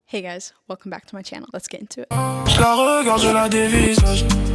Hey guys, welcome back to my channel. Let's get into it.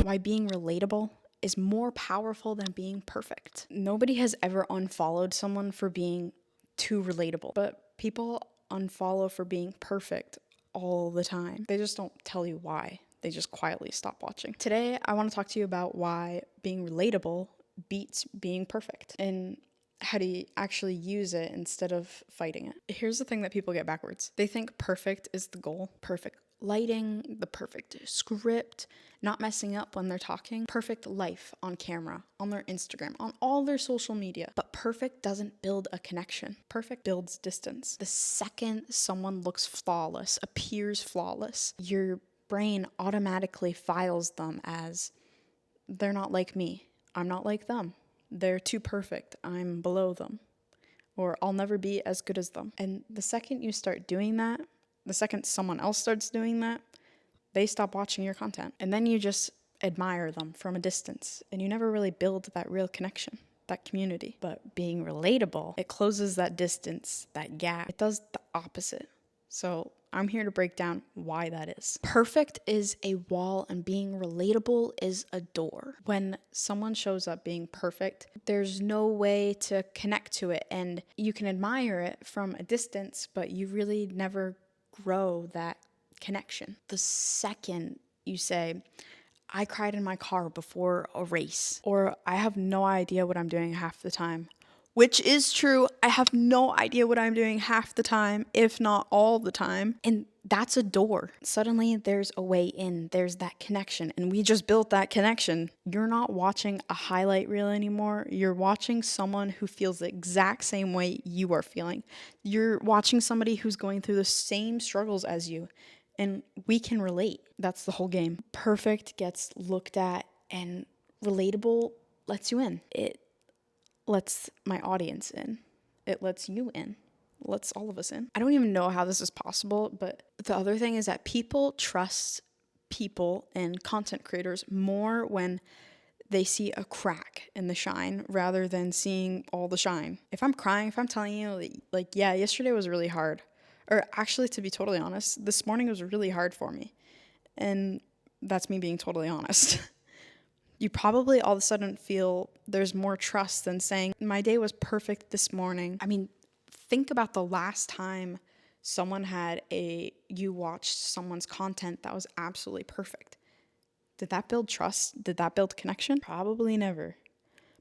Why being relatable is more powerful than being perfect. Nobody has ever unfollowed someone for being too relatable, but people unfollow for being perfect all the time. They just don't tell you why. They just quietly stop watching. Today, I want to talk to you about why being relatable beats being perfect and how do you actually use it instead of fighting it. Here's the thing that people get backwards. They think perfect is the goal. Perfect lighting, the perfect script, not messing up when they're talking, perfect life on camera, on their Instagram, on all their social media. But perfect doesn't build a connection. Perfect builds distance. The second someone looks flawless, appears flawless, your brain automatically files them as they're not like me. I'm not like them. They're too perfect. I'm below them. Or I'll never be as good as them. And the second you start doing that, the second someone else starts doing that, they stop watching your content. And then you just admire them from a distance. And you never really build that real connection, that community. But being relatable, it closes that distance, that gap. It does the opposite. So I'm here to break down why that is. Perfect is a wall and being relatable is a door. When someone shows up being perfect, there's no way to connect to it, and you can admire it from a distance, but you really never grow that connection. The second you say, I cried in my car before a race, or I have no idea what I'm doing half the time, which is true. I have no idea what I'm doing half the time, if not all the time. And that's a door. Suddenly there's a way in, there's that connection. And we just built that connection. You're not watching a highlight reel anymore. You're watching someone who feels the exact same way you are feeling. You're watching somebody who's going through the same struggles as you. And we can relate. That's the whole game. Perfect gets looked at and relatable lets you in. It lets my audience in. It lets you in. It lets all of us in. I don't even know how this is possible, but the other thing is that people trust people and content creators more when they see a crack in the shine rather than seeing all the shine. If I'm crying, if I'm telling you, like, yeah, yesterday was really hard, or actually, to be totally honest, this morning was really hard for me. And that's me being totally honest. You probably all of a sudden feel there's more trust than saying, my day was perfect this morning. I mean, think about the last time you watched someone's content that was absolutely perfect. Did that build trust? Did that build connection? Probably never.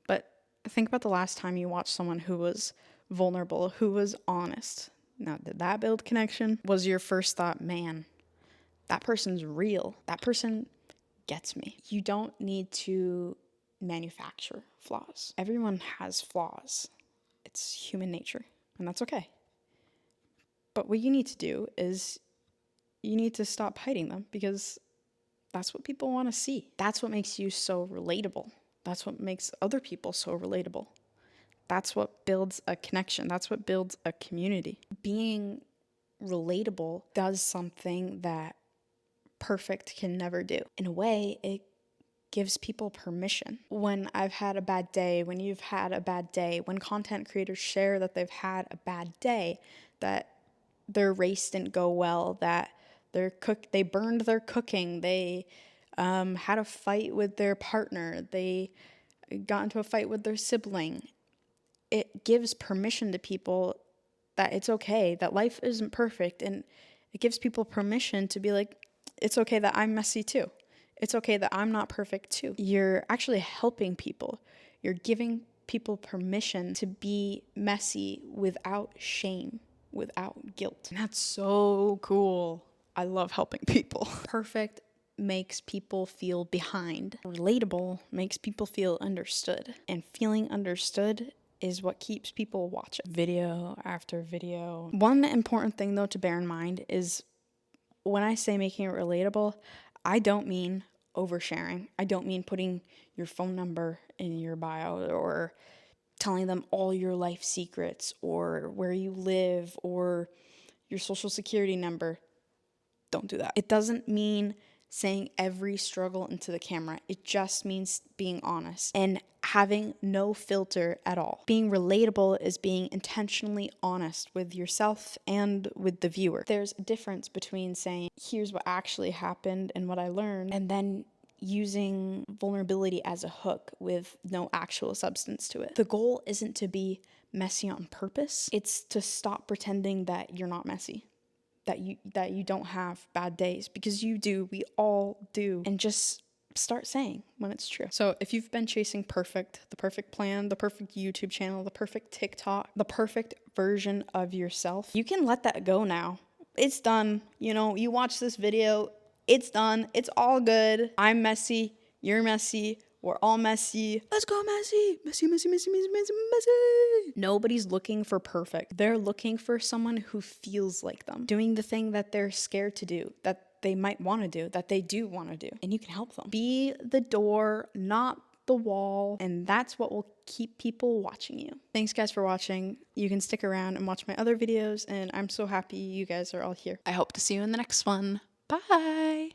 But think about the last time you watched someone who was vulnerable, who was honest. Now, did that build connection? Was your first thought, man, that person's real. That person gets me. You don't need to manufacture flaws. Everyone has flaws. It's human nature, and that's okay. But what you need to do is you need to stop hiding them, because that's what people want to see. That's what makes you so relatable. That's what makes other people so relatable. That's what builds a connection. That's what builds a community. Being relatable does something that perfect can never do. In a way, it gives people permission. When I've had a bad day, when you've had a bad day, when content creators share that they've had a bad day, that their race didn't go well, that they burned their cooking, they had a fight with their partner, they got into a fight with their sibling, it gives permission to people that it's okay, that life isn't perfect, and it gives people permission to be like, it's okay that I'm messy too. It's okay that I'm not perfect too. You're actually helping people. You're giving people permission to be messy without shame, without guilt. And that's so cool. I love helping people. Perfect makes people feel behind. Relatable makes people feel understood. And feeling understood is what keeps people watching video after video. One important thing though to bear in mind is when I say making it relatable, I don't mean oversharing. I don't mean putting your phone number in your bio or telling them all your life secrets or where you live or your social security number. Don't do that. It doesn't mean saying every struggle into the camera. It just means being honest. And having no filter at all. Being relatable is being intentionally honest with yourself and with the viewer. There's a difference between saying, here's what actually happened and what I learned, and then using vulnerability as a hook with no actual substance to it. The goal isn't to be messy on purpose. It's to stop pretending that you're not messy, that you don't have bad days, because you do. We all do. And just start saying when it's true. So if you've been chasing the perfect plan, the perfect YouTube channel, the perfect TikTok, the perfect version of yourself, you can let that go now. It's done. You know, you watch this video, it's done. It's all good. I'm messy. You're messy. We're all messy. Let's go messy. Messy, messy, messy, messy, messy, messy. Nobody's looking for perfect. They're looking for someone who feels like them, doing the thing that they're scared to do, that they might want to do, that they do want to do. And you can help them. Be the door, not the wall. And that's what will keep people watching you. Thanks guys for watching. You can stick around and watch my other videos. And I'm so happy you guys are all here. I hope to see you in the next one. Bye.